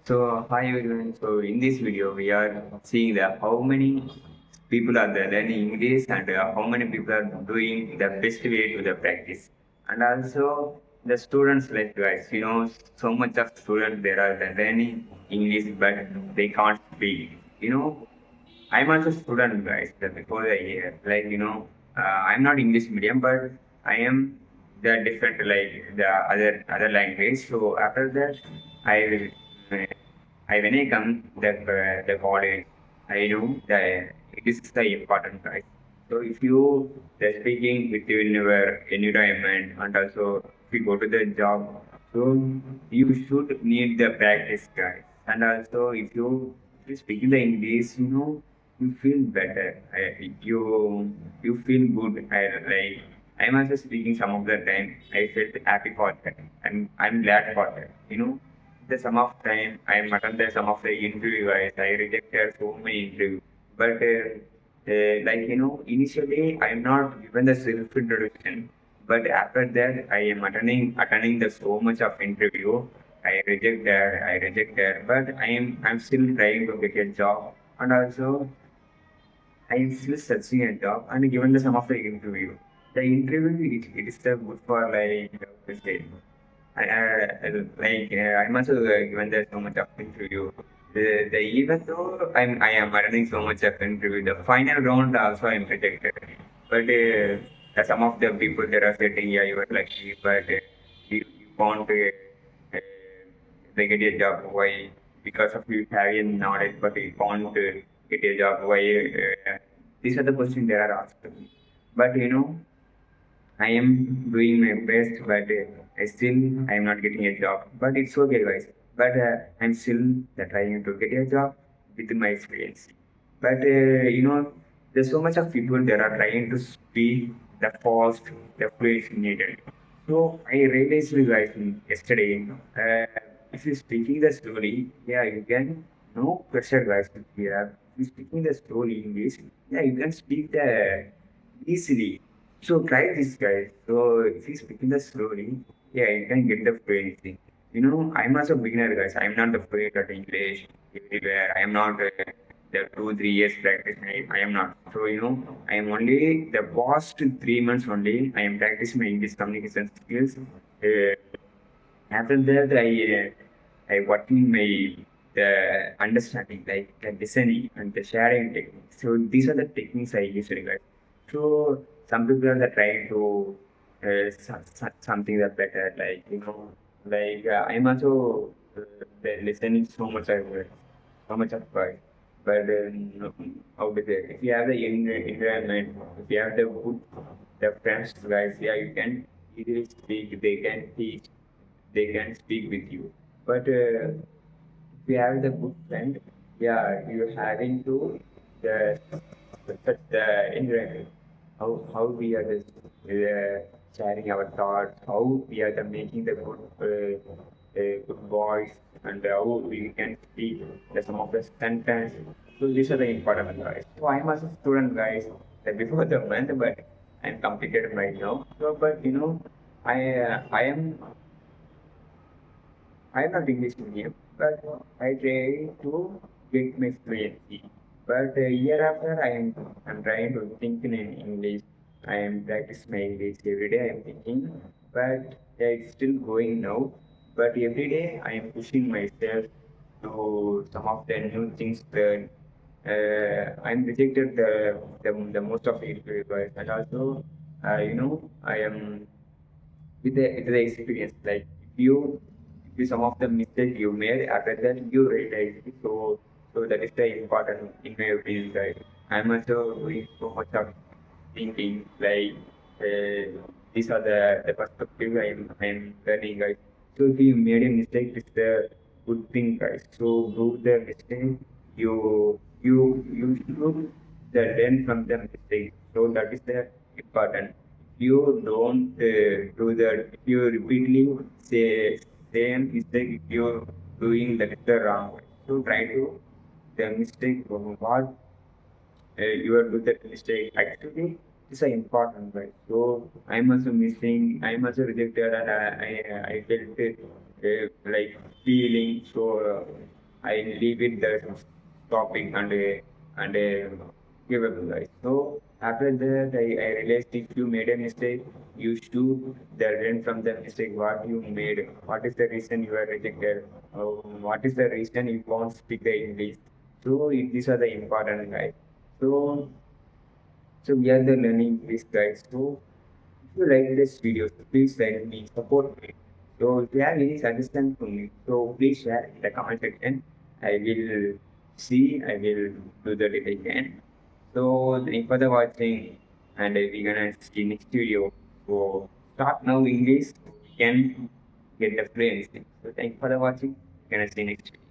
Hi everyone. So in this video, we are seeing that how many people are there learning English and how many people are doing the best way to the practice. And also the students like guys, so much of students there are learning English but they can't speak. I'm also student guys. That before the year, I'm not English medium, but I am the different like the other language. So after that, I will. When I come the college, I know that it is the important guys. So if you the speaking within your environment and also if you go to the job, so you should need the practice guys. And also if you speak the English, you feel better. You feel good. I'm also speaking some of the time. I felt happy for that, and I'm glad for that. The some of time I attended some of the interview guys. I rejected so many interviews, but initially I'm not given the self introduction, but after that I am attending the so much of interview. I rejected, but I'm still trying to get a job, and also I am still searching a job and given the some of the interview. The interview it is the good for like how to say I'm also given there so much of interview. Even though I am attending so much of interview, the final round also I'm rejected. But some of the people there are saying, yeah, you were lucky, but you can't they get a job. Why? Because of you having knowledge, but you can't get a job. Why? These are the questions they are asking. But I am doing my best, but I am not getting a job. But it's okay, guys. But I'm still trying to get a job with my experience. But there's so much of people that are trying to speak the fast, the place needed. So I realized, guys, yesterday, if you're speaking the story, yeah, you can no pressure, guys. Here, if you're speaking the story English, yeah, you can speak the easily. So try this, guys. So if you speaking the slowly, yeah, you can get the fluency. I'm also a beginner, guys. I'm not the fluent at English everywhere. I am not the 2 3 years practice. I am not. So I am only the past 3 months only. I am practicing my English communication skills. After that, I working my the understanding, like the listening and the sharing techniques. So these are the techniques I use, guys. So some people are trying to something that better, I'm also the listening so much I work, so much of work. But how to say, if you have the environment, if you have the good, the friends, guys, yeah, you can easily speak. They can teach, they can speak with you. But if you have the good friend, yeah, you're having to the the environment. How we are just sharing our thoughts, how we are the making the good voice, and how we can speak the some of the sentence. So these are the important guys. So I'm as a student guys before the month, but I'm completed right now. So but I am I'm not English medium, but I try to get my fluency. But year after, I'm trying to think in English. I am practicing my English every day. I am thinking, but yeah, it's still going now. But every day I am pushing myself to some of the new things that I'm rejected the most of it, and also I am with the experience. Like if you some of the mistakes you made after that you realize it. So that is the important in my opinion, guys. I'm also doing so much of thinking these are the perspective I'm learning, guys. So if you made a mistake, it's the good thing, guys. So do the mistake. You should the learn from the mistake. So that is the important. You don't do that. If you repeatedly say same mistake, if you're doing that is the wrong way. So try to the mistake what you are doing that mistake. Actually, it's an important right. So I'm also missing. I'm also rejected, and I felt like feeling so. I leave it the topic and give up, guys. So after that, I realized if you made a mistake, you should learn from the mistake what you made. What is the reason you are rejected? What is the reason you won't speak the English? So these are the important, guys. So we are the learning this, guys. So if you like this video, so please like me, support me. So if you have any suggestion for me, so please share in the comment section. I will see, I will do the if I can. So thank you for the watching, and we're gonna see next video. So start now English, so we can get the fluency. So thank you for the watching. Gonna see next video.